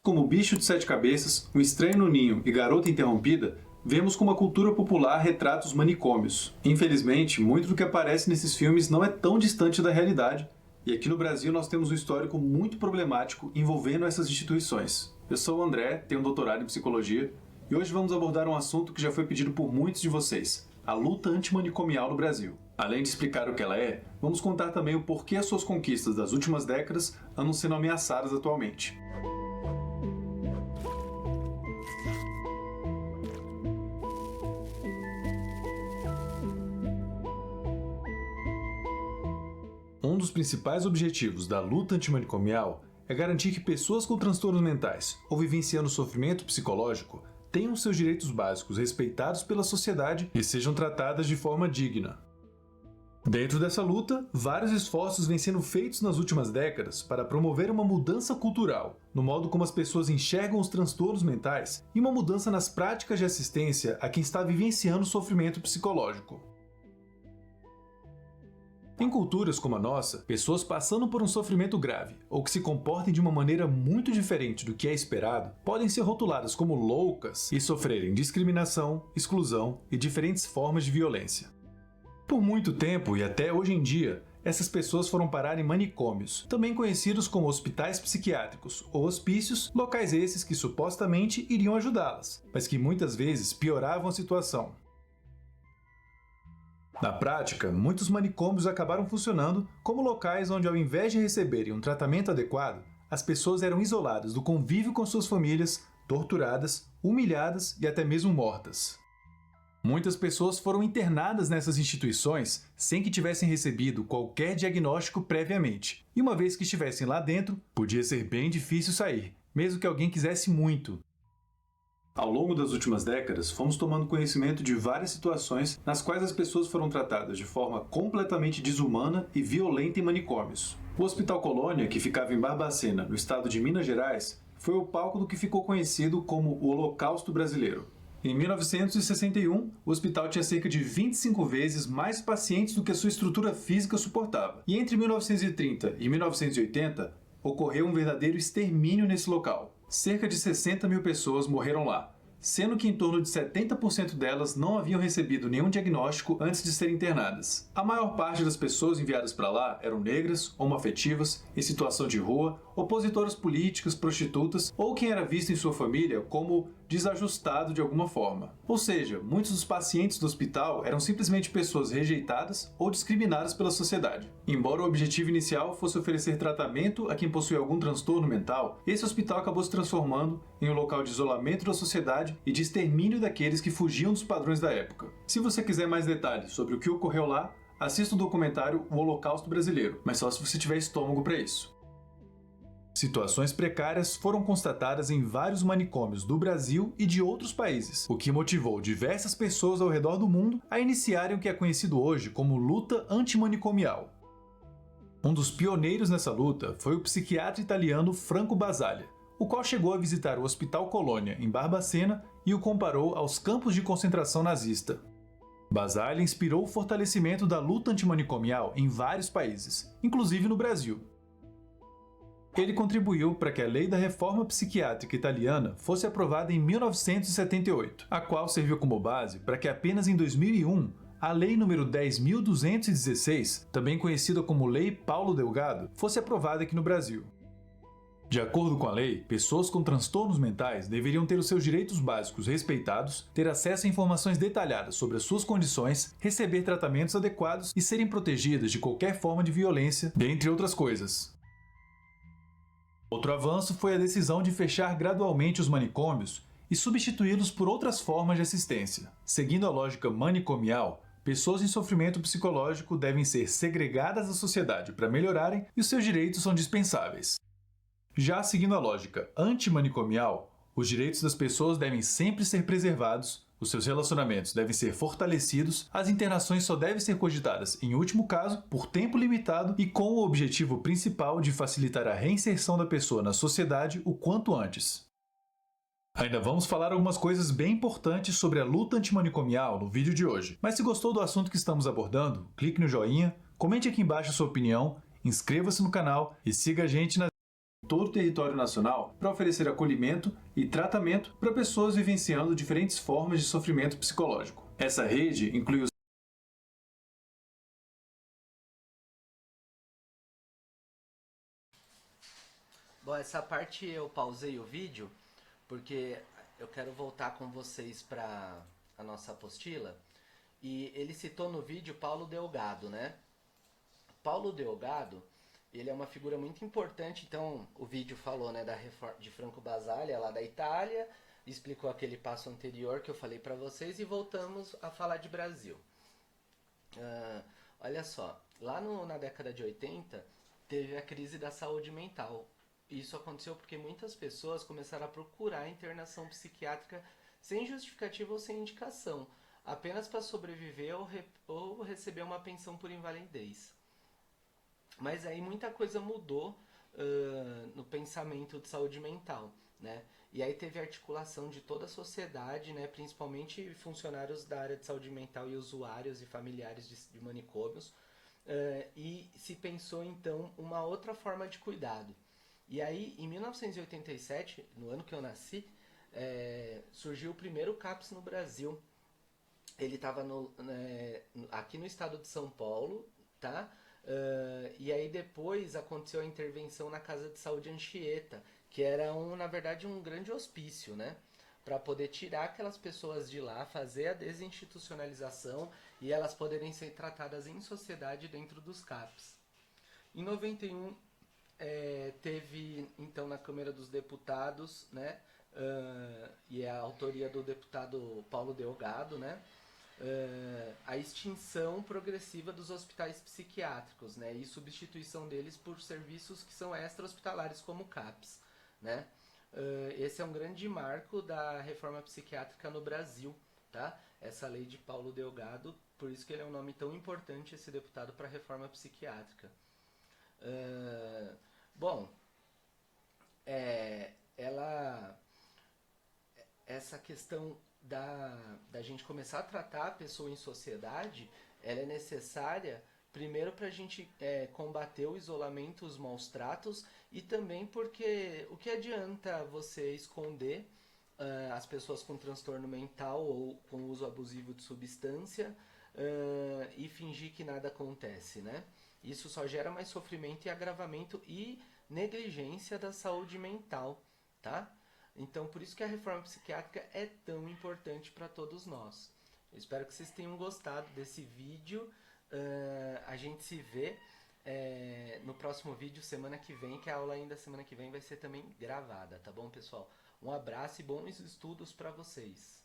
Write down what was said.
Como Bicho de Sete Cabeças, O Estranho no Ninho e Garota Interrompida, vemos como a cultura popular retrata os manicômios. Infelizmente, muito do que aparece nesses filmes não é tão distante da realidade, e aqui no Brasil nós temos um histórico muito problemático envolvendo essas instituições. Eu sou o André, tenho um doutorado em psicologia, e hoje vamos abordar um assunto que já foi pedido por muitos de vocês: a luta antimanicomial no Brasil. Além de explicar o que ela é, vamos contar também o porquê as suas conquistas das últimas décadas andam sendo ameaçadas atualmente. Um dos principais objetivos da luta antimanicomial é garantir que pessoas com transtornos mentais ou vivenciando sofrimento psicológico tenham seus direitos básicos respeitados pela sociedade e sejam tratadas de forma digna. Dentro dessa luta, vários esforços vêm sendo feitos nas últimas décadas para promover uma mudança cultural, no modo como as pessoas enxergam os transtornos mentais e uma mudança nas práticas de assistência a quem está vivenciando sofrimento psicológico. Em culturas como a nossa, pessoas passando por um sofrimento grave ou que se comportem de uma maneira muito diferente do que é esperado podem ser rotuladas como loucas e sofrerem discriminação, exclusão e diferentes formas de violência. Por muito tempo e até hoje em dia, essas pessoas foram parar em manicômios, também conhecidos como hospitais psiquiátricos ou hospícios, locais esses que supostamente iriam ajudá-las, mas que muitas vezes pioravam a situação. Na prática, muitos manicômios acabaram funcionando como locais onde, ao invés de receberem um tratamento adequado, as pessoas eram isoladas do convívio com suas famílias, torturadas, humilhadas e até mesmo mortas. Muitas pessoas foram internadas nessas instituições sem que tivessem recebido qualquer diagnóstico previamente, e uma vez que estivessem lá dentro, podia ser bem difícil sair, mesmo que alguém quisesse muito. Ao longo das últimas décadas, fomos tomando conhecimento de várias situações nas quais as pessoas foram tratadas de forma completamente desumana e violenta em manicômios. O Hospital Colônia, que ficava em Barbacena, no estado de Minas Gerais, foi o palco do que ficou conhecido como o Holocausto Brasileiro. Em 1961, o hospital tinha cerca de 25 vezes mais pacientes do que a sua estrutura física suportava. E entre 1930 e 1980, ocorreu um verdadeiro extermínio nesse local. Cerca de 60 mil pessoas morreram lá, sendo que em torno de 70% delas não haviam recebido nenhum diagnóstico antes de serem internadas. A maior parte das pessoas enviadas para lá eram negras, homoafetivas, em situação de rua, opositoras políticas, prostitutas ou quem era visto em sua família como desajustado de alguma forma. Ou seja, muitos dos pacientes do hospital eram simplesmente pessoas rejeitadas ou discriminadas pela sociedade. Embora o objetivo inicial fosse oferecer tratamento a quem possui algum transtorno mental, esse hospital acabou se transformando em um local de isolamento da sociedade e de extermínio daqueles que fugiam dos padrões da época. Se você quiser mais detalhes sobre o que ocorreu lá, assista o documentário O Holocausto Brasileiro, mas só se você tiver estômago para isso. Situações precárias foram constatadas em vários manicômios do Brasil e de outros países, o que motivou diversas pessoas ao redor do mundo a iniciarem o que é conhecido hoje como luta antimanicomial. Um dos pioneiros nessa luta foi o psiquiatra italiano Franco Basaglia, o qual chegou a visitar o Hospital Colônia, em Barbacena, e o comparou aos campos de concentração nazista. Basaglia inspirou o fortalecimento da luta antimanicomial em vários países, inclusive no Brasil. Ele contribuiu para que a Lei da Reforma Psiquiátrica Italiana fosse aprovada em 1978, a qual serviu como base para que apenas em 2001 a Lei nº 10.216, também conhecida como Lei Paulo Delgado, fosse aprovada aqui no Brasil. De acordo com a lei, pessoas com transtornos mentais deveriam ter os seus direitos básicos respeitados, ter acesso a informações detalhadas sobre as suas condições, receber tratamentos adequados e serem protegidas de qualquer forma de violência, dentre outras coisas. Outro avanço foi a decisão de fechar gradualmente os manicômios e substituí-los por outras formas de assistência. Seguindo a lógica manicomial, pessoas em sofrimento psicológico devem ser segregadas da sociedade para melhorarem e os seus direitos são dispensáveis. Já seguindo a lógica antimanicomial, os direitos das pessoas devem sempre ser preservados, os seus relacionamentos devem ser fortalecidos, as internações só devem ser cogitadas, em último caso, por tempo limitado e com o objetivo principal de facilitar a reinserção da pessoa na sociedade o quanto antes. Ainda vamos falar algumas coisas bem importantes sobre a luta antimanicomial no vídeo de hoje, mas se gostou do assunto que estamos abordando, clique no joinha, comente aqui embaixo a sua opinião, inscreva-se no canal e siga a gente nas todo o território nacional para oferecer acolhimento e tratamento para pessoas vivenciando diferentes formas de sofrimento psicológico. Essa rede inclui os Bom, essa parte eu pausei o vídeo porque eu quero voltar com vocês para a nossa apostila. E ele citou no vídeo Paulo Delgado, né? Paulo Delgado, ele é uma figura muito importante. Então, o vídeo falou, né, de Franco Basaglia, lá da Itália, explicou aquele passo anterior que eu falei para vocês e voltamos a falar de Brasil. Ah, olha só, na década de 80 teve a crise da saúde mental. Isso aconteceu porque muitas pessoas começaram a procurar internação psiquiátrica sem justificativa ou sem indicação, apenas para sobreviver ou receber uma pensão por invalidez. Mas aí muita coisa mudou no pensamento de saúde mental, né? E aí teve articulação de toda a sociedade, né? Principalmente funcionários da área de saúde mental e usuários e familiares de manicômios. E se pensou então uma outra forma de cuidado. E aí, em 1987, no ano que eu nasci, surgiu o primeiro CAPS no Brasil. Ele estava aqui no estado de São Paulo, tá? E aí depois aconteceu a intervenção na Casa de Saúde Anchieta, que era na verdade um grande hospício, né? Para poder tirar aquelas pessoas de lá, fazer a desinstitucionalização e elas poderem ser tratadas em sociedade dentro dos CAPs. Em 91 teve então na Câmara dos Deputados, né? E é a autoria do deputado Paulo Delgado, né? A extinção progressiva dos hospitais psiquiátricos, né, e substituição deles por serviços que são extra-hospitalares, como CAPS. Né? Esse é um grande marco da reforma psiquiátrica no Brasil, tá? Essa lei de Paulo Delgado, por isso que ele é um nome tão importante, esse deputado, para a reforma psiquiátrica. Bom, ela essa questão da gente começar a tratar a pessoa em sociedade, ela é necessária primeiro para a gente combater o isolamento, os maus tratos, e também porque o que adianta você esconder as pessoas com transtorno mental ou com uso abusivo de substância e fingir que nada acontece, né? Isso só gera mais sofrimento e agravamento e negligência da saúde mental, tá? Então, por isso que a reforma psiquiátrica é tão importante para todos nós. Eu espero que vocês tenham gostado desse vídeo. A gente se vê no próximo vídeo semana que vem, que a aula ainda semana que vem vai ser também gravada, tá bom, pessoal? Um abraço e bons estudos para vocês.